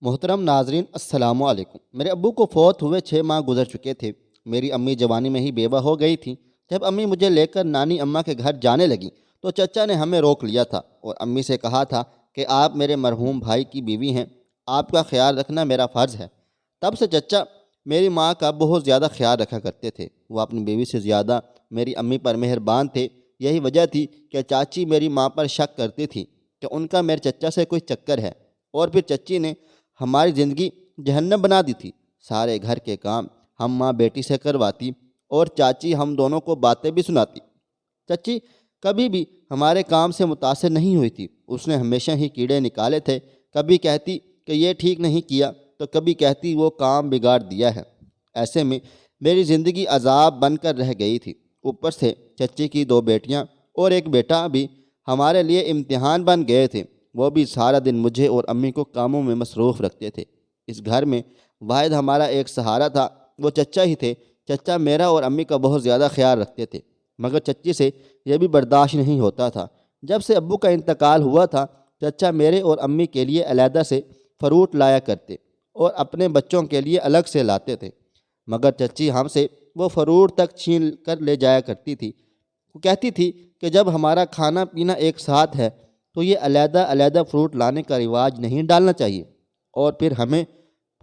محترم ناظرین السلام علیکم۔ میرے ابو کو فوت ہوئے 6 ماہ گزر چکے تھے۔ میری امی جوانی میں ہی بیوہ ہو گئی تھیں۔ جب امی مجھے لے کر نانی اماں کے گھر جانے لگیں تو چچا نے ہمیں روک لیا تھا اور امی سے کہا تھا کہ آپ میرے مرحوم بھائی کی بیوی ہیں، آپ کا خیال رکھنا میرا فرض ہے۔ تب سے چچا میری ماں کا بہت زیادہ خیال رکھا کرتے تھے۔ وہ اپنی بیوی سے زیادہ میری امی پر مہربان تھے۔ یہی وجہ تھی کہ چاچی میری ماں پر شک کرتی تھی کہ ان کا میرے چچا سے کوئی چکر ہے، اور پھر چچی نے ہماری زندگی جہنم بنا دی تھی۔ سارے گھر کے کام ہم ماں بیٹی سے کرواتی اور چاچی ہم دونوں کو باتیں بھی سناتی۔ چچی کبھی بھی ہمارے کام سے متاثر نہیں ہوئی تھی۔ اس نے ہمیشہ ہی کیڑے نکالے تھے۔ کبھی کہتی کہ یہ ٹھیک نہیں کیا تو کبھی کہتی وہ کام بگاڑ دیا ہے۔ ایسے میں میری زندگی عذاب بن کر رہ گئی تھی۔ اوپر سے چچی کی 2 بیٹیاں اور ایک بیٹا بھی ہمارے لیے امتحان بن گئے تھے۔ وہ بھی سارا دن مجھے اور امی کو کاموں میں مصروف رکھتے تھے۔ اس گھر میں واحد ہمارا ایک سہارا تھا، وہ چچا ہی تھے۔ چچا میرا اور امی کا بہت زیادہ خیال رکھتے تھے، مگر چچی سے یہ بھی برداشت نہیں ہوتا تھا۔ جب سے ابو کا انتقال ہوا تھا، چچا میرے اور امی کے لیے علیحدہ سے فروٹ لایا کرتے اور اپنے بچوں کے لیے الگ سے لاتے تھے، مگر چچی ہم سے وہ فروٹ تک چھین کر لے جایا کرتی تھی۔ وہ کہتی تھی کہ جب ہمارا کھانا پینا ایک ساتھ ہے تو یہ علیحدہ علیحدہ فروٹ لانے کا رواج نہیں ڈالنا چاہیے، اور پھر ہمیں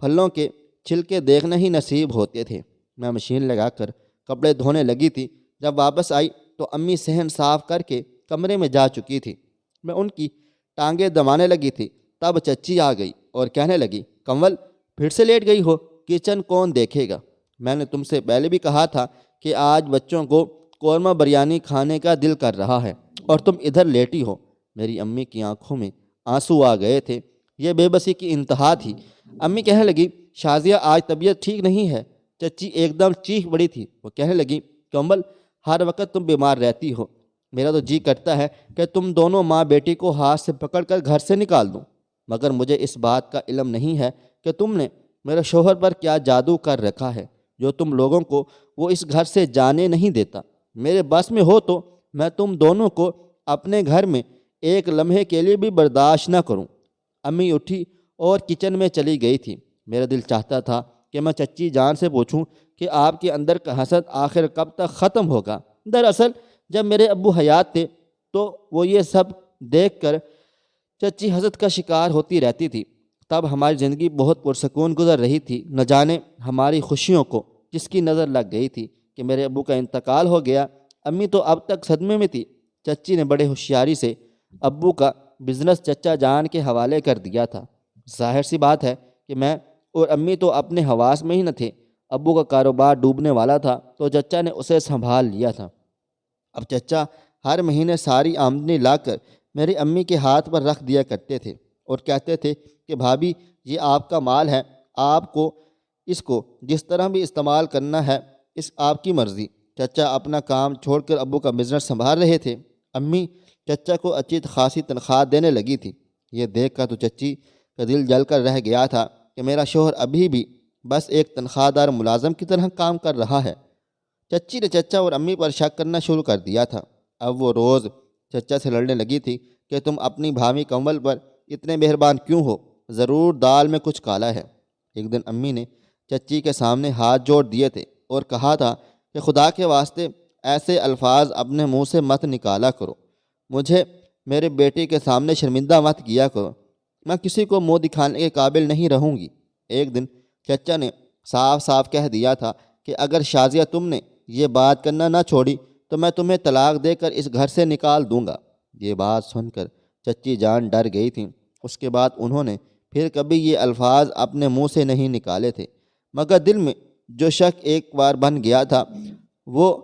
پھلوں کے چھلکے دیکھنا ہی نصیب ہوتے تھے۔ میں مشین لگا کر کپڑے دھونے لگی تھی۔ جب واپس آئی تو امی صحن صاف کر کے کمرے میں جا چکی تھی۔ میں ان کی ٹانگیں دبانے لگی تھی، تب چچی آ گئی اور کہنے لگی، کنول پھر سے لیٹ گئی ہو، کچن کون دیکھے گا؟ میں نے تم سے پہلے بھی کہا تھا کہ آج بچوں کو قورمہ بریانی کھانے کا دل کر رہا ہے اور تم ادھر لیٹی ہو۔ میری امی کی آنکھوں میں آنسو آ گئے تھے۔ یہ بے بسی کی انتہا تھی۔ امی کہنے لگی، شازیہ آج طبیعت ٹھیک نہیں ہے۔ چچی ایک دم چیخ پڑی تھی۔ وہ کہنے لگی، کمل ہر وقت تم بیمار رہتی ہو، میرا تو جی کرتا ہے کہ تم دونوں ماں بیٹی کو ہاتھ سے پکڑ کر گھر سے نکال دوں، مگر مجھے اس بات کا علم نہیں ہے کہ تم نے میرے شوہر پر کیا جادو کر رکھا ہے جو تم لوگوں کو وہ اس گھر سے جانے نہیں دیتا۔ میرے بس میں ہو تو میں تم دونوں کو اپنے گھر میں ایک لمحے کے لیے بھی برداشت نہ کروں۔ امی اٹھی اور کچن میں چلی گئی تھی۔ میرا دل چاہتا تھا کہ میں چچی جان سے پوچھوں کہ آپ کے اندر کا حسد آخر کب تک ختم ہوگا۔ دراصل جب میرے ابو حیات تھے تو وہ یہ سب دیکھ کر چچی حسد کا شکار ہوتی رہتی تھی۔ تب ہماری زندگی بہت پرسکون گزر رہی تھی۔ نہ جانے ہماری خوشیوں کو کس کی نظر لگ گئی تھی کہ میرے ابو کا انتقال ہو گیا۔ امی تو اب تک صدمے میں تھی۔ چچی نے بڑے ہوشیاری سے ابو کا بزنس چچا جان کے حوالے کر دیا تھا۔ ظاہر سی بات ہے کہ میں اور امی تو اپنے حواس میں ہی نہ تھے۔ ابو کا کاروبار ڈوبنے والا تھا تو چچا نے اسے سنبھال لیا تھا۔ اب چچا ہر مہینے ساری آمدنی لا کر میری امی کے ہاتھ پر رکھ دیا کرتے تھے اور کہتے تھے کہ بھابھی یہ آپ کا مال ہے، آپ کو اس کو جس طرح بھی استعمال کرنا ہے، اس آپ کی مرضی۔ چچا اپنا کام چھوڑ کر ابو کا بزنس سنبھال رہے تھے۔ امی چچا کو اچھی خاصی تنخواہ دینے لگی تھی۔ یہ دیکھ کر تو چچی کا دل جل کر رہ گیا تھا کہ میرا شوہر ابھی بھی بس ایک تنخواہ دار ملازم کی طرح کام کر رہا ہے۔ چچی نے چچا اور امی پر شک کرنا شروع کر دیا تھا۔ اب وہ روز چچا سے لڑنے لگی تھی کہ تم اپنی بھامی کنول پر اتنے مہربان کیوں ہو، ضرور دال میں کچھ کالا ہے۔ ایک دن امی نے چچی کے سامنے ہاتھ جوڑ دیے تھے اور کہا تھا کہ خدا کے واسطے ایسے الفاظ اپنے منہ سے مت نکالا کرو، مجھے میرے بیٹے کے سامنے شرمندہ مت کیا کرو، میں کسی کو منہ دکھانے کے قابل نہیں رہوں گی۔ ایک دن چچا نے صاف صاف کہہ دیا تھا کہ اگر شازیہ تم نے یہ بات کرنا نہ چھوڑی تو میں تمہیں طلاق دے کر اس گھر سے نکال دوں گا۔ یہ بات سن کر چچی جان ڈر گئی تھیں۔ اس کے بعد انہوں نے پھر کبھی یہ الفاظ اپنے منہ سے نہیں نکالے تھے، مگر دل میں جو شک ایک بار بن گیا تھا وہ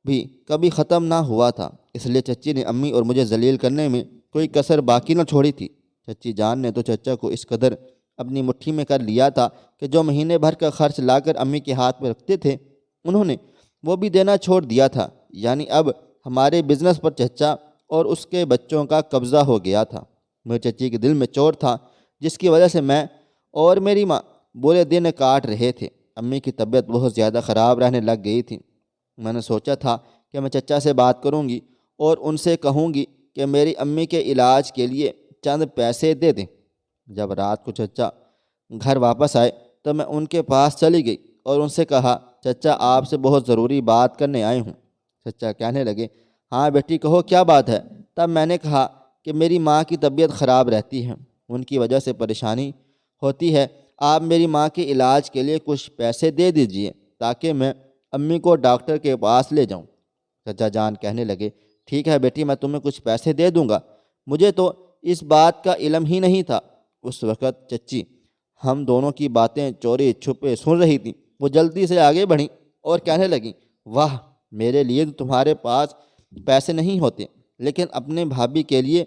بھی کبھی ختم نہ ہوا تھا۔ اس لیے چچی نے امی اور مجھے ذلیل کرنے میں کوئی کسر باقی نہ چھوڑی تھی۔ چچی جان نے تو چچا کو اس قدر اپنی مٹھی میں کر لیا تھا کہ جو مہینے بھر کا خرچ لا کر امی کے ہاتھ میں رکھتے تھے انہوں نے وہ بھی دینا چھوڑ دیا تھا۔ یعنی اب ہمارے بزنس پر چچا اور اس کے بچوں کا قبضہ ہو گیا تھا۔ میرے چچی کے دل میں چوٹ تھا جس کی وجہ سے میں اور میری ماں برے دن کاٹ رہے تھے۔ امی کی طبیعت بہت زیادہ خراب رہنے لگ گئی تھی۔ میں نے سوچا تھا کہ میں چچا سے بات کروں گی اور ان سے کہوں گی کہ میری امی کے علاج کے لیے چند پیسے دے دیں۔ جب رات کو چچا گھر واپس آئے تو میں ان کے پاس چلی گئی اور ان سے کہا، چچا آپ سے بہت ضروری بات کرنے آئی ہوں۔ چچا کہنے لگے، ہاں بیٹی کہو کیا بات ہے؟ تب میں نے کہا کہ میری ماں کی طبیعت خراب رہتی ہے، ان کی وجہ سے پریشانی ہوتی ہے، آپ میری ماں کے علاج کے لیے کچھ پیسے دے دیجئے تاکہ میں امی کو ڈاکٹر کے پاس لے جاؤں۔ چچا جان کہنے لگے، ٹھیک ہے بیٹی، میں تمہیں کچھ پیسے دے دوں گا۔ مجھے تو اس بات کا علم ہی نہیں تھا۔ اس وقت چچی ہم دونوں کی باتیں چوری چھپے سن رہی تھیں۔ وہ جلدی سے آگے بڑھیں اور کہنے لگیں، واہ، میرے لیے تو تمہارے پاس پیسے نہیں ہوتے، لیکن اپنے بھابھی کے لیے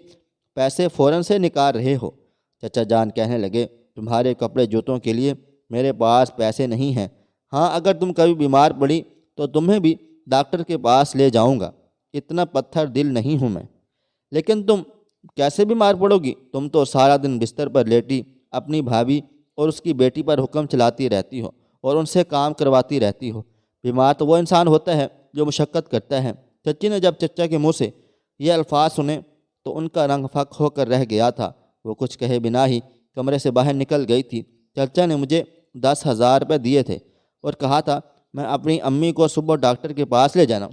پیسے فوراً سے نکال رہے ہو۔ چچا جان کہنے لگے، تمہارے کپڑے جوتوں کے لیے میرے پاس پیسے نہیں ہیں، ہاں اگر تم کبھی بیمار پڑی تو تمہیں بھی ڈاکٹر کے پاس لے جاؤں گا، اتنا پتھر دل نہیں ہوں میں۔ لیکن تم کیسے بیمار پڑو گی؟ تم تو سارا دن بستر پر لیٹی اپنی بھابھی اور اس کی بیٹی پر حکم چلاتی رہتی ہو اور ان سے کام کرواتی رہتی ہو۔ بیمار تو وہ انسان ہوتا ہے جو مشقت کرتا ہے۔ چچی نے جب چچا کے منہ سے یہ الفاظ سنے تو ان کا رنگ پھک ہو کر رہ گیا تھا۔ وہ کچھ کہے بنا ہی کمرے سے باہر نکل گئی تھی۔ چچا نے مجھے 10,000 روپے دیے تھے اور کہا تھا میں اپنی امی کو صبح ڈاکٹر کے پاس لے جانا۔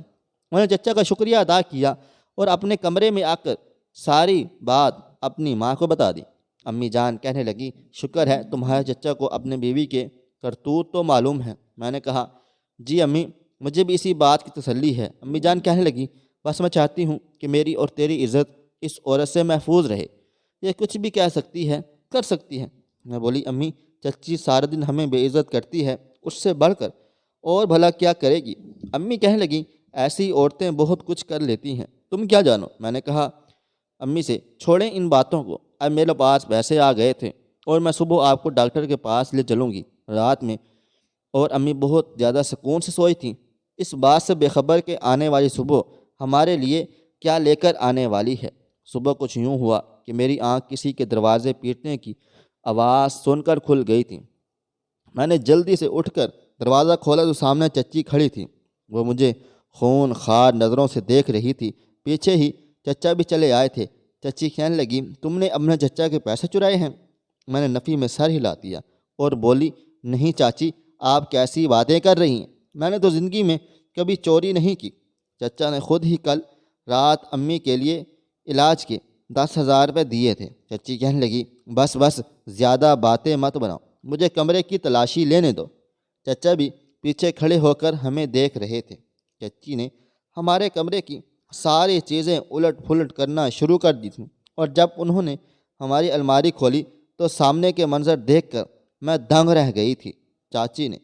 میں نے چچا کا شکریہ ادا کیا اور اپنے کمرے میں آ کر ساری بات اپنی ماں کو بتا دی۔ امی جان کہنے لگی، شکر ہے تمہارے چچا کو اپنے بیوی کے کرتوت تو معلوم ہے۔ میں نے کہا، جی امی، مجھے بھی اسی بات کی تسلی ہے۔ امی جان کہنے لگی، بس میں چاہتی ہوں کہ میری اور تیری عزت اس عورت سے محفوظ رہے، یہ کچھ بھی کہہ سکتی ہے، کر سکتی ہے۔ میں بولی، امی، چچی سارا دن ہمیں بے عزت کرتی ہے، اس سے بڑھ کر اور بھلا کیا کرے گی؟ امی کہنے لگیں، ایسی عورتیں بہت کچھ کر لیتی ہیں، تم کیا جانو؟ میں نے کہا امی سے، چھوڑیں ان باتوں کو، اب میرے پاس پیسے آ گئے تھے اور میں صبح آپ کو ڈاکٹر کے پاس لے چلوں گی رات میں۔ اور امی بہت زیادہ سکون سے سوئی تھیں، اس بات سے بے خبر کہ آنے والی صبح ہمارے لیے کیا لے کر آنے والی ہے۔ صبح کچھ یوں ہوا کہ میری آنکھ کسی کے دروازے پیٹنے کی آواز سن کر کھل گئی تھی۔ میں نے جلدی سے اٹھ کر دروازہ کھولا تو سامنے چچی کھڑی تھی۔ وہ مجھے خون خوار نظروں سے دیکھ رہی تھی۔ پیچھے ہی چچا بھی چلے آئے تھے۔ چچی کہنے لگی، تم نے اپنے چچا کے پیسے چرائے ہیں؟ میں نے نفی میں سر ہلا دیا اور بولی، نہیں چاچی، آپ کیسی باتیں کر رہی ہیں، میں نے تو زندگی میں کبھی چوری نہیں کی۔ چچا نے خود ہی کل رات امی کے لیے علاج کے 10,000 روپے دیے تھے۔ چچی کہنے لگی، بس بس، زیادہ باتیں مت بناؤ، مجھے کمرے کی تلاشی لینے دو۔ چچا بھی پیچھے کھڑے ہو کر ہمیں دیکھ رہے تھے۔ چچی نے ہمارے کمرے کی ساری چیزیں الٹ پھلٹ کرنا شروع کر دی تھیں اور جب انہوں نے ہماری الماری کھولی تو سامنے کے منظر دیکھ کر میں دنگ رہ گئی تھی۔ چاچی نے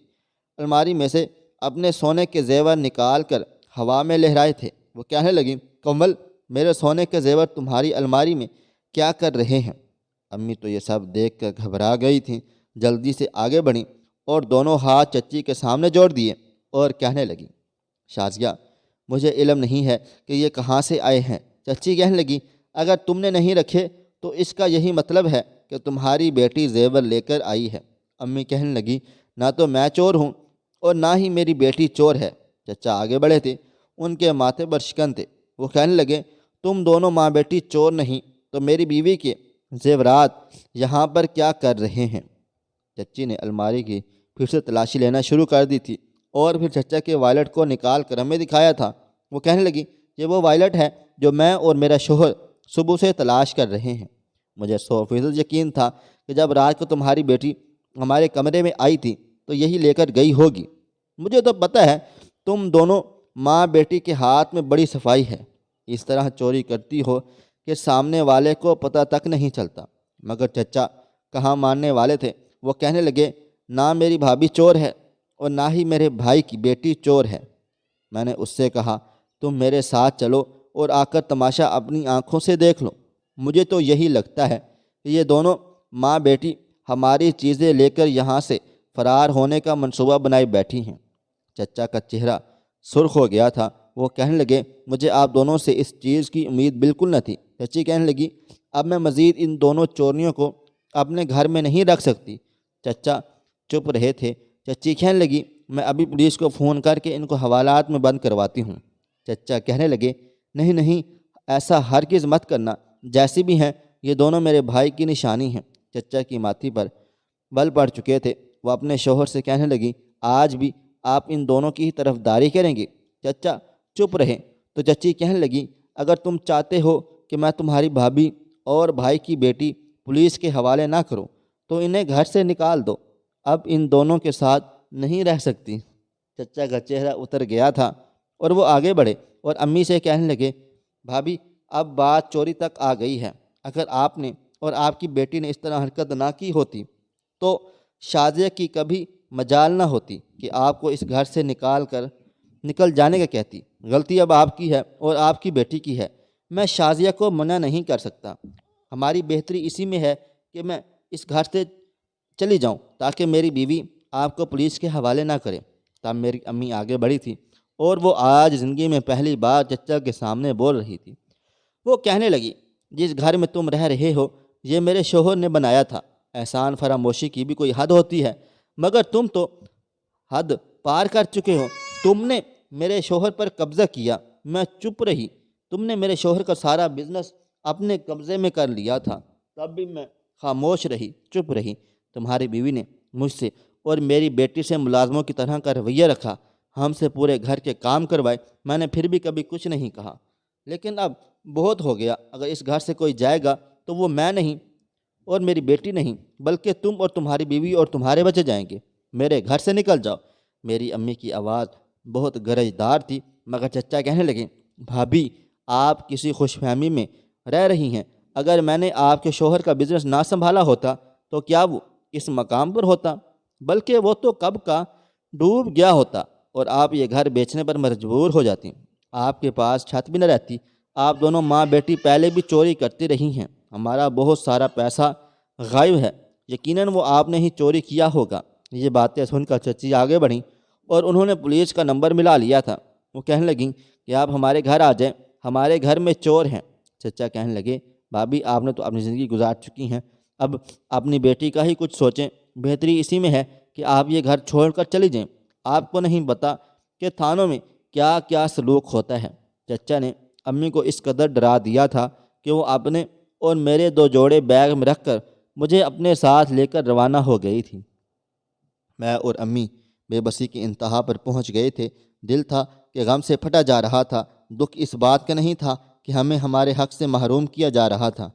الماری میں سے اپنے سونے کے زیور نکال کر ہوا میں لہرائے تھے۔ وہ کہنے لگیں، کمل، میرے سونے کے زیور تمہاری الماری میں کیا کر رہے ہیں؟ امی تو یہ سب دیکھ کر گھبرا گئی تھیں، جلدی سے آگے بڑھیں اور دونوں ہاتھ چچی کے سامنے جوڑ دیے اور کہنے لگیں، شازیہ، مجھے علم نہیں ہے کہ یہ کہاں سے آئے ہیں۔ چچی کہنے لگی، اگر تم نے نہیں رکھے تو اس کا یہی مطلب ہے کہ تمہاری بیٹی زیور لے کر آئی ہے۔ امی کہنے لگی، نہ تو میں چور ہوں اور نہ ہی میری بیٹی چور ہے۔ چچا آگے بڑھے تھے، ان کے ماتھے پر شکن تھے۔ وہ کہنے لگے، تم دونوں ماں بیٹی چور نہیں تو میری بیوی کے زیورات یہاں پر کیا کر رہے ہیں؟ چچی نے الماری کی پھر سے تلاشی لینا شروع کر دی تھی اور پھر چچا کے وائلٹ کو نکال کر ہمیں دکھایا تھا۔ وہ کہنے لگی، یہ وہ وائلٹ ہے جو میں اور میرا شوہر صبح سے تلاش کر رہے ہیں۔ مجھے 100% یقین تھا کہ جب رات کو تمہاری بیٹی ہمارے کمرے میں آئی تھی تو یہی لے کر گئی ہوگی۔ مجھے تو پتہ ہے تم دونوں ماں بیٹی کے ہاتھ میں بڑی صفائی ہے، اس طرح چوری کرتی ہو کہ سامنے والے کو پتہ تک نہیں چلتا۔ مگر چچا کہاں ماننے والے تھے۔ وہ کہنے لگے، نہ میری بھابھی چور ہے اور نہ ہی میرے بھائی کی بیٹی چور ہے۔ میں نے اس سے کہا، تم میرے ساتھ چلو اور آ کر تماشا اپنی آنکھوں سے دیکھ لو۔ مجھے تو یہی لگتا ہے کہ یہ دونوں ماں بیٹی ہماری چیزیں لے کر یہاں سے فرار ہونے کا منصوبہ بنائی بیٹھی ہیں۔ چچا کا چہرہ سرخ ہو گیا تھا۔ وہ کہنے لگے، مجھے آپ دونوں سے اس چیز کی امید بالکل نہ تھی۔ چچی کہنے لگی، اب میں مزید ان دونوں چوریوں کو اپنے گھر میں نہیں رکھ سکتی۔ چچا چپ رہے تھے۔ چچی کہنے لگی، میں ابھی پولیس کو فون کر کے ان کو حوالات میں بند کرواتی ہوں۔ چچا کہنے لگے، نہیں نہیں، ایسا ہرگز مت کرنا، جیسی بھی ہیں یہ دونوں میرے بھائی کی نشانی ہیں۔ چچا کی ماتھی پر بل پڑ چکے تھے۔ وہ اپنے شوہر سے کہنے لگی، آج بھی آپ ان دونوں کی ہی طرفداری کریں گے؟ چچا چپ رہے تو چچی کہنے لگی، اگر تم چاہتے ہو کہ میں تمہاری بھابھی اور بھائی کی بیٹی پولیس کے حوالے نہ کروں تو انہیں گھر سے نکال دو، اب ان دونوں کے ساتھ نہیں رہ سکتی۔ چچا کا چہرہ اتر گیا تھا اور وہ آگے بڑھے اور امی سے کہنے لگے، بھابھی اب بات چوری تک آ گئی ہے، اگر آپ نے اور آپ کی بیٹی نے اس طرح حرکت نہ کی ہوتی تو شازیہ کی کبھی مجال نہ ہوتی کہ آپ کو اس گھر سے نکل جانے کا کہتی۔ غلطی اب آپ کی ہے اور آپ کی بیٹی کی ہے، میں شازیہ کو منع نہیں کر سکتا۔ ہماری بہتری اسی میں ہے کہ میں اس گھر سے چلی جاؤں تاکہ میری بیوی آپ کو پولیس کے حوالے نہ کرے۔ تب میری امی آگے بڑھی تھی اور وہ آج زندگی میں پہلی بار چچا کے سامنے بول رہی تھی۔ وہ کہنے لگی، جس گھر میں تم رہ رہے ہو یہ میرے شوہر نے بنایا تھا، احسان فراموشی کی بھی کوئی حد ہوتی ہے، مگر تم تو حد پار کر چکے ہو۔ تم نے میرے شوہر پر قبضہ کیا، میں چپ رہی، تم نے میرے شوہر کا سارا بزنس اپنے قبضے میں کر لیا تھا، تب بھی میں خاموش رہی، چپ رہی۔ تمہاری بیوی نے مجھ سے اور میری بیٹی سے ملازموں کی طرح کا رویہ رکھا، ہم سے پورے گھر کے کام کروائے، میں نے پھر بھی کبھی کچھ نہیں کہا۔ لیکن اب بہت ہو گیا، اگر اس گھر سے کوئی جائے گا تو وہ میں نہیں اور میری بیٹی نہیں، بلکہ تم اور تمہاری بیوی اور تمہارے بچے جائیں گے۔ میرے گھر سے نکل جاؤ۔ میری امی کی آواز بہت گرجدار تھی، مگر چچا کہنے لگے، بھابھی آپ کسی خوش فہمی میں رہ رہی ہیں، اگر میں نے آپ کے شوہر کا بزنس نہ سنبھالا ہوتا تو کیا وہ اس مقام پر ہوتا؟ بلکہ وہ تو کب کا ڈوب گیا ہوتا اور آپ یہ گھر بیچنے پر مجبور ہو جاتی، آپ کے پاس چھت بھی نہ رہتی۔ آپ دونوں ماں بیٹی پہلے بھی چوری کرتی رہی ہیں، ہمارا بہت سارا پیسہ غائب ہے، یقیناً وہ آپ نے ہی چوری کیا ہوگا۔ یہ باتیں سن کر چچی آگے بڑھیں اور انہوں نے پولیس کا نمبر ملا لیا تھا۔ وہ کہنے لگیں کہ آپ ہمارے گھر آ جائیں، ہمارے گھر میں چور ہیں۔ چچا کہنے لگے، بھابھی آپ نے تو اپنی زندگی گزار چکی ہیں، اب اپنی بیٹی کا ہی کچھ سوچیں، بہتری اسی میں ہے کہ آپ یہ گھر چھوڑ کر چلی جائیں۔ آپ کو نہیں پتہ کہ تھانوں میں کیا کیا سلوک ہوتا ہے۔ چچا نے امی کو اس قدر ڈرا دیا تھا کہ وہ اپنے اور میرے 2 جوڑے بیگ میں رکھ کر مجھے اپنے ساتھ لے کر روانہ ہو گئی تھی۔ میں اور امی بے بسی کی انتہا پر پہنچ گئے تھے۔ دل تھا کہ غم سے پھٹا جا رہا تھا۔ دکھ اس بات کا نہیں تھا کہ ہمیں ہمارے حق سے محروم کیا جا رہا تھا،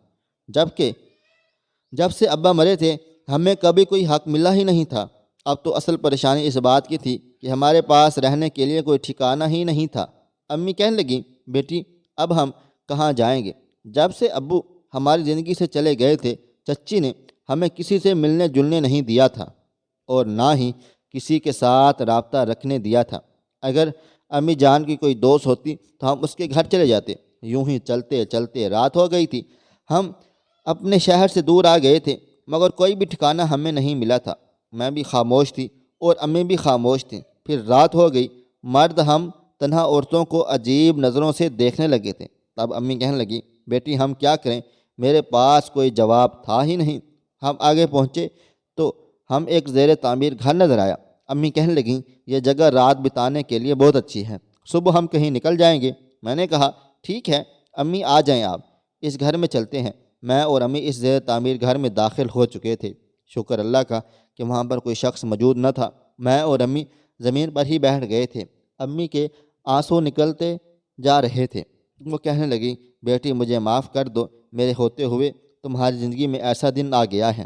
جب سے ابا مرے تھے ہمیں کبھی کوئی حق ملا ہی نہیں تھا۔ اب تو اصل پریشانی اس بات کی تھی کہ ہمارے پاس رہنے کے لیے کوئی ٹھکانہ ہی نہیں تھا۔ امی کہنے لگیں، بیٹی اب ہم کہاں جائیں گے؟ جب سے ابو ہماری زندگی سے چلے گئے تھے چچی نے ہمیں کسی سے ملنے جلنے نہیں دیا تھا اور نہ ہی کسی کے ساتھ رابطہ رکھنے دیا تھا۔ اگر امی جان کی کوئی دوست ہوتی تو ہم اس کے گھر چلے جاتے۔ یوں ہی چلتے چلتے رات ہو گئی تھی۔ ہم اپنے شہر سے دور آ گئے تھے مگر کوئی بھی ٹھکانہ ہمیں نہیں ملا تھا۔ میں بھی خاموش تھی اور امی بھی خاموش تھیں۔ پھر رات ہو گئی، مرد ہم تنہا عورتوں کو عجیب نظروں سے دیکھنے لگے تھے۔ تب امی کہنے لگی، بیٹی ہم کیا کریں؟ میرے پاس کوئی جواب تھا ہی نہیں۔ ہم آگے پہنچے تو ہم ایک زیر تعمیر گھر نظر آیا۔ امی کہنے لگیں، یہ جگہ رات بتانے کے لیے بہت اچھی ہے، صبح ہم کہیں نکل جائیں گے۔ میں نے کہا، ٹھیک ہے امی، آ جائیں آپ، اس گھر میں چلتے ہیں۔ میں اور امی اس زیر تعمیر گھر میں داخل ہو چکے تھے۔ شکر اللہ کا کہ وہاں پر کوئی شخص موجود نہ تھا۔ میں اور امی زمین پر ہی بیٹھ گئے تھے۔ امی کے آنسو نکلتے جا رہے تھے۔ وہ کہنے لگی، بیٹی مجھے معاف کر دو، میرے ہوتے ہوئے تمہاری زندگی میں ایسا دن آ گیا ہے۔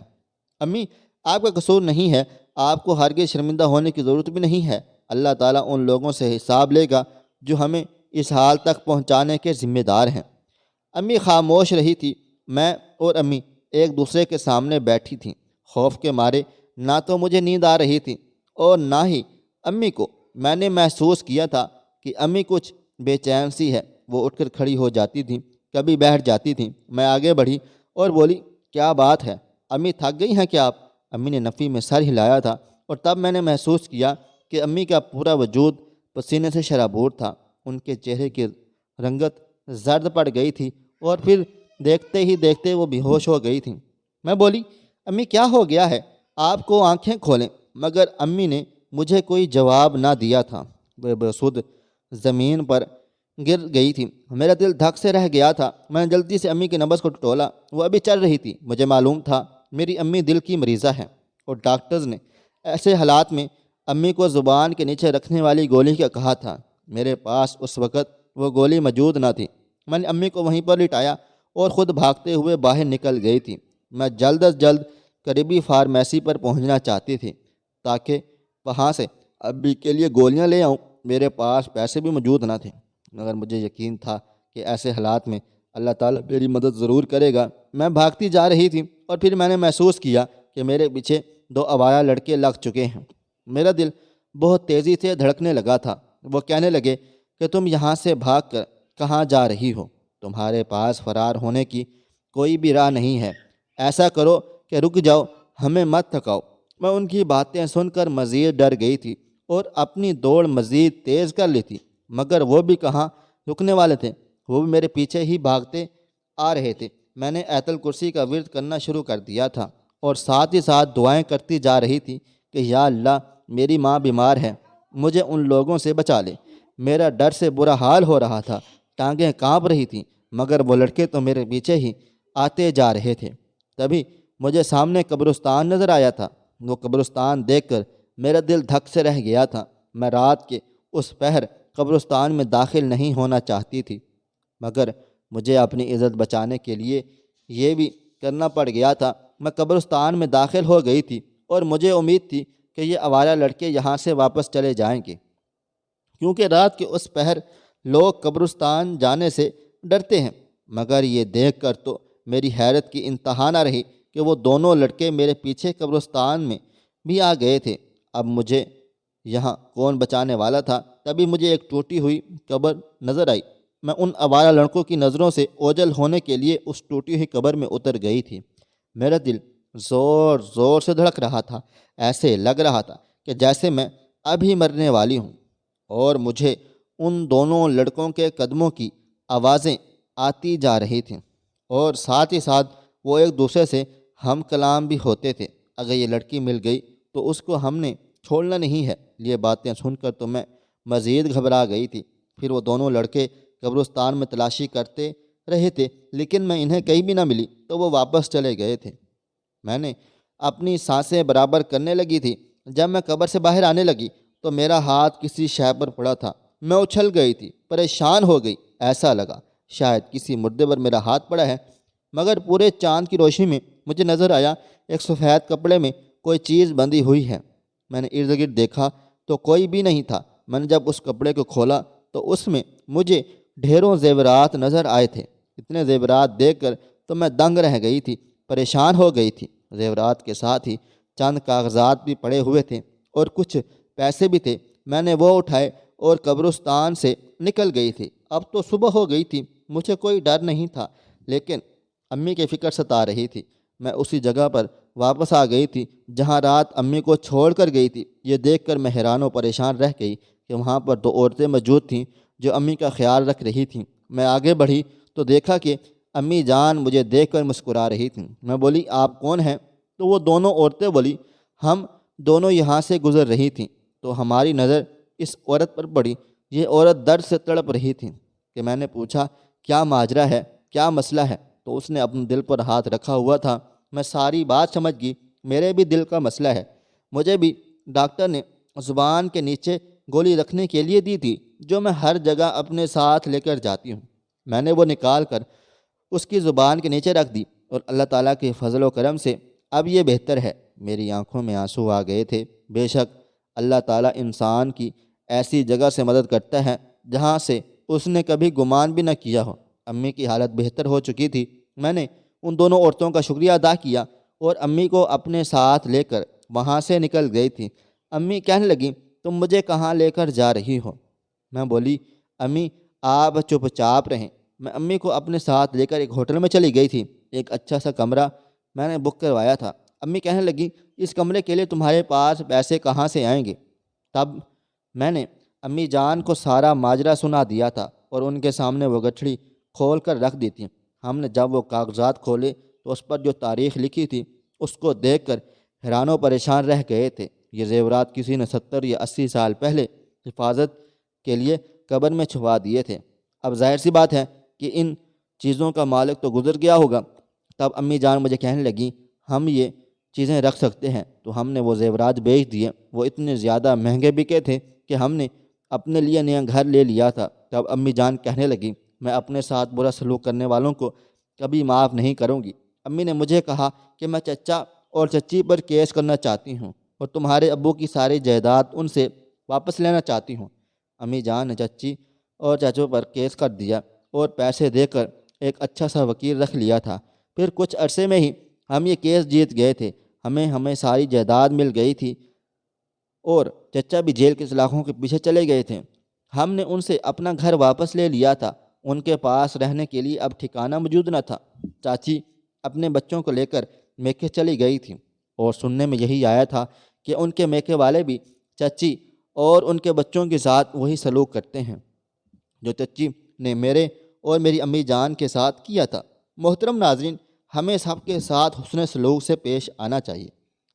امی آپ کا قصور نہیں ہے، آپ کو ہرگز شرمندہ ہونے کی ضرورت بھی نہیں ہے۔ اللہ تعالیٰ ان لوگوں سے حساب لے گا جو ہمیں اس حال تک پہنچانے کے ذمہ دار ہیں۔ امی خاموش رہی تھی۔ میں اور امی ایک دوسرے کے سامنے بیٹھی تھیں۔ خوف کے مارے نہ تو مجھے نیند آ رہی تھی اور نہ ہی امی کو۔ میں نے محسوس کیا تھا کہ امی کچھ بے چین سی ہے۔ وہ اٹھ کر کھڑی ہو جاتی تھیں، کبھی بیٹھ جاتی تھیں۔ میں آگے بڑھی اور بولی، کیا بات ہے امی، تھک گئی ہیں کیا آپ؟ امی نے نفی میں سر ہلایا تھا اور تب میں نے محسوس کیا کہ امی کا پورا وجود پسینے سے شرابور تھا۔ ان کے چہرے کی رنگت زرد پڑ گئی تھی اور پھر دیکھتے ہی دیکھتے وہ بے ہوش ہو گئی تھیں۔ میں بولی، امی کیا ہو گیا ہے؟ آپ کو آنکھیں کھولیں۔ مگر امی نے مجھے کوئی جواب نہ دیا تھا۔ وہ بے سود زمین پر گر گئی تھی۔ میرا دل دھک سے رہ گیا تھا۔ میں نے جلدی سے امی کے نبض کو ٹٹولا، وہ ابھی چل رہی تھی۔ مجھے معلوم تھا میری امی دل کی مریضہ ہے۔ اور ڈاکٹرز نے ایسے حالات میں امی کو زبان کے نیچے رکھنے والی گولی کا کہا تھا۔ میرے پاس اس وقت وہ گولی موجود نہ تھی۔ میں نے امی کو وہیں پر لٹایا اور خود بھاگتے ہوئے باہر نکل گئی تھی۔ میں جلد از جلد قریبی فارمیسی پر پہنچنا چاہتی تھی تاکہ وہاں سے امی کے لیے گولیاں لے آؤں۔ میرے پاس پیسے بھی موجود نہ تھے، مگر مجھے یقین تھا کہ ایسے حالات میں اللہ تعالیٰ میری مدد ضرور کرے گا۔ میں بھاگتی جا رہی تھی اور پھر میں نے محسوس کیا کہ میرے پیچھے 2 آوارہ لڑکے لگ چکے ہیں۔ میرا دل بہت تیزی سے دھڑکنے لگا تھا۔ وہ کہنے لگے کہ تم یہاں سے بھاگ کر کہاں جا رہی ہو؟ تمہارے پاس فرار ہونے کی کوئی بھی راہ نہیں ہے۔ ایسا کرو کہ رک جاؤ، ہمیں مت تھکاؤ۔ میں ان کی باتیں سن کر مزید ڈر گئی تھی اور اپنی دوڑ مزید تیز کر لی تھی، مگر وہ بھی کہاں رکنے والے تھے، وہ بھی میرے پیچھے ہی بھاگتے آ رہے تھے۔ میں نے آیت الکرسی کا ورد کرنا شروع کر دیا تھا اور ساتھ ہی ساتھ دعائیں کرتی جا رہی تھی کہ یا اللہ، میری ماں بیمار ہے، مجھے ان لوگوں سے بچا لے۔ میرا ڈر سے برا حال ہو رہا تھا، ٹانگیں کانپ رہی تھیں، مگر وہ لڑکے تو میرے پیچھے ہی آتے جا رہے تھے۔ تبھی مجھے سامنے قبرستان نظر آیا تھا۔ وہ قبرستان دیکھ کر میرا دل دھک سے رہ گیا تھا۔ میں رات کے اس پہر قبرستان میں داخل نہیں ہونا چاہتی تھی، مگر مجھے اپنی عزت بچانے کے لیے یہ بھی کرنا پڑ گیا تھا۔ میں قبرستان میں داخل ہو گئی تھی اور مجھے امید تھی کہ یہ آوارہ لڑکے یہاں سے واپس چلے جائیں گے، کیونکہ رات کے اس پہر لوگ قبرستان جانے سے ڈرتے ہیں۔ مگر یہ دیکھ کر تو میری حیرت کی انتہا نہ رہی کہ وہ دونوں لڑکے میرے پیچھے قبرستان میں بھی آ گئے تھے۔ اب مجھے یہاں کون بچانے والا تھا؟ تبھی مجھے ایک ٹوٹی ہوئی قبر نظر آئی۔ میں ان آوارہ لڑکوں کی نظروں سے اوجھل ہونے کے لیے اس ٹوٹی ہوئی قبر میں اتر گئی تھی۔ میرا دل زور زور سے دھڑک رہا تھا، ایسے لگ رہا تھا کہ جیسے میں ابھی مرنے والی ہوں، اور مجھے ان دونوں لڑکوں کے قدموں کی آوازیں آتی جا رہی تھیں، اور ساتھ ہی ساتھ وہ ایک دوسرے سے ہم کلام بھی ہوتے تھے۔ اگر یہ لڑکی مل گئی تو اس کو ہم نے چھوڑنا نہیں ہے۔ یہ باتیں سن کر تو میں مزید گھبرا گئی تھی۔ پھر وہ دونوں لڑکے قبرستان میں تلاشی کرتے رہے تھے، لیکن میں انہیں کہیں بھی نہ ملی تو وہ واپس چلے گئے تھے۔ میں نے اپنی سانسیں برابر کرنے لگی تھی۔ جب میں قبر سے باہر آنے لگی تو میرا ہاتھ کسی شے پر پڑا تھا۔ میں اچھل گئی تھی، پریشان ہو گئی۔ ایسا لگا شاید کسی مردے پر میرا ہاتھ پڑا ہے، مگر پورے چاند کی روشنی میں مجھے نظر آیا ایک سفید کپڑے میں کوئی چیز بندھی ہوئی ہے۔ میں نے ارد گرد دیکھا تو کوئی بھی نہیں تھا۔ میں نے جب اس کپڑے کو کھولا تو اس میں مجھے ڈھیروں زیورات نظر آئے تھے۔ اتنے زیورات دیکھ کر تو میں دنگ رہ گئی تھی، پریشان ہو گئی تھی۔ زیورات کے ساتھ ہی چند کاغذات بھی پڑے ہوئے تھے اور کچھ پیسے بھی تھے۔ میں نے وہ اٹھائے اور قبرستان سے نکل گئی تھی۔ اب تو صبح ہو گئی تھی، مجھے کوئی ڈر نہیں تھا، لیکن امی کی فکر ستا رہی تھی۔ میں اسی جگہ پر واپس آ گئی تھی جہاں رات امی کو چھوڑ کر گئی تھی۔ یہ دیکھ کر میں حیران و پریشان رہ گئی کہ وہاں پر 2 عورتیں موجود تھیں جو امی کا خیال رکھ رہی تھیں۔ میں آگے بڑھی تو دیکھا کہ امی جان مجھے دیکھ کر مسکرا رہی تھیں۔ میں بولی آپ کون ہیں؟ تو وہ دونوں عورتیں بولی ہم دونوں یہاں سے گزر رہی تھیں تو ہماری نظر اس عورت پر پڑی۔ یہ عورت درد سے تڑپ رہی تھی کہ میں نے پوچھا کیا ماجرا ہے، کیا مسئلہ ہے؟ تو اس نے اپنے دل پر ہاتھ رکھا ہوا تھا۔ میں ساری بات سمجھ گئی، میرے بھی دل کا مسئلہ ہے۔ مجھے بھی ڈاکٹر نے زبان کے نیچے گولی رکھنے کے لیے دی تھی جو میں ہر جگہ اپنے ساتھ لے کر جاتی ہوں۔ میں نے وہ نکال کر اس کی زبان کے نیچے رکھ دی اور اللہ تعالیٰ کے فضل و کرم سے اب یہ بہتر ہے۔ میری آنکھوں میں آنسو آ گئے تھے۔ بے شک اللہ تعالیٰ انسان کی ایسی جگہ سے مدد کرتا ہے جہاں سے اس نے کبھی گمان بھی نہ کیا ہو۔ امی کی حالت بہتر ہو چکی تھی۔ میں نے ان دونوں عورتوں کا شکریہ ادا کیا اور امی کو اپنے ساتھ لے کر وہاں سے نکل گئی تھی۔ امی کہنے لگیں تم مجھے کہاں لے کر جا رہی ہو؟ میں بولی امی آپ چپ چاپ رہیں۔ میں امی کو اپنے ساتھ لے کر ایک ہوٹل میں چلی گئی تھی۔ ایک اچھا سا کمرہ میں نے بک کروایا تھا۔ امی کہنے لگیں اس کمرے کے لیے تمہارے پاس پیسے کہاں سے آئیں گے؟ تب میں نے امی جان کو سارا ماجرا سنا دیا تھا اور ان کے سامنے وہ گٹھڑی کھول کر رکھ دی تھی۔ ہم نے جب وہ کاغذات کھولے تو اس پر جو تاریخ لکھی تھی اس کو دیکھ کر حیران و پریشان رہ گئے تھے۔ یہ زیورات کسی نے 70 یا 80 سال پہلے حفاظت کے لیے قبر میں چھپا دیے تھے۔ اب ظاہر سی بات ہے کہ ان چیزوں کا مالک تو گزر گیا ہوگا۔ تب امی جان مجھے کہنے لگیں ہم یہ چیزیں رکھ سکتے ہیں تو ہم نے وہ زیورات بیچ دیے۔ وہ اتنے زیادہ مہنگے بکے تھے کہ ہم نے اپنے لیے نیا گھر لے لیا تھا۔ تب امی جان کہنے لگی، میں اپنے ساتھ برا سلوک کرنے والوں کو کبھی معاف نہیں کروں گی۔ امی نے مجھے کہا کہ میں چچا اور چچی پر کیس کرنا چاہتی ہوں اور تمہارے ابو کی ساری جائیداد ان سے واپس لینا چاہتی ہوں۔ امی جان نے چچی اور چچوں پر کیس کر دیا اور پیسے دے کر ایک اچھا سا وکیل رکھ لیا تھا۔ پھر کچھ عرصے میں ہی ہم یہ کیس جیت گئے تھے۔ ہمیں ساری جائیداد مل گئی تھی اور چچا بھی جیل کے سلاخوں کے پیچھے چلے گئے تھے۔ ہم نے ان سے اپنا گھر واپس لے لیا تھا۔ ان کے پاس رہنے کے لیے اب ٹھکانہ موجود نہ تھا۔ چاچی اپنے بچوں کو لے کر میکے چلی گئی تھی اور سننے میں یہی آیا تھا کہ ان کے میکے والے بھی چچی اور ان کے بچوں کے ساتھ وہی سلوک کرتے ہیں جو چچی نے میرے اور میری امی جان کے ساتھ کیا تھا۔ محترم ناظرین، ہمیں سب کے ساتھ حسن سلوک سے پیش آنا چاہیے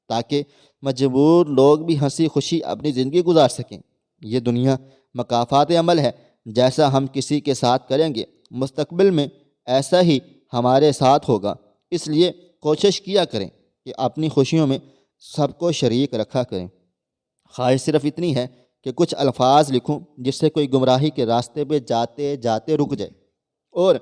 تاکہ مجبور لوگ بھی ہنسی خوشی اپنی زندگی گزار سکیں۔ یہ دنیا مکافات عمل ہے، جیسا ہم کسی کے ساتھ کریں گے مستقبل میں ایسا ہی ہمارے ساتھ ہوگا۔ اس لیے کوشش کیا کریں کہ اپنی خوشیوں میں سب کو شریک رکھا کریں۔ خواہش صرف اتنی ہے کہ کچھ الفاظ لکھوں جس سے کوئی گمراہی کے راستے پہ جاتے جاتے رک جائے، اور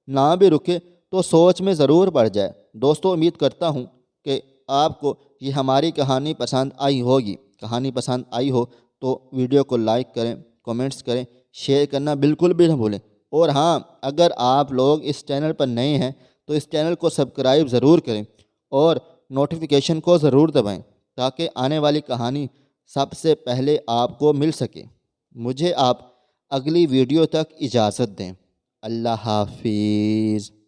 نہ بھی رکے تو سوچ میں ضرور پڑ جائے۔ دوستو، امید کرتا ہوں کہ آپ کو یہ ہماری کہانی پسند آئی ہوگی۔ کہانی پسند آئی ہو تو ویڈیو کو لائک کریں، کومنٹس کریں، شیئر کرنا بالکل بھی نہ بھولیں۔ اور ہاں، اگر آپ لوگ اس چینل پر نئے ہیں تو اس چینل کو سبسکرائب ضرور کریں اور نوٹیفیکیشن کو ضرور دبائیں تاکہ آنے والی کہانی سب سے پہلے آپ کو مل سکے۔ مجھے آپ اگلی ویڈیو تک اجازت دیں۔ اللہ حافظ۔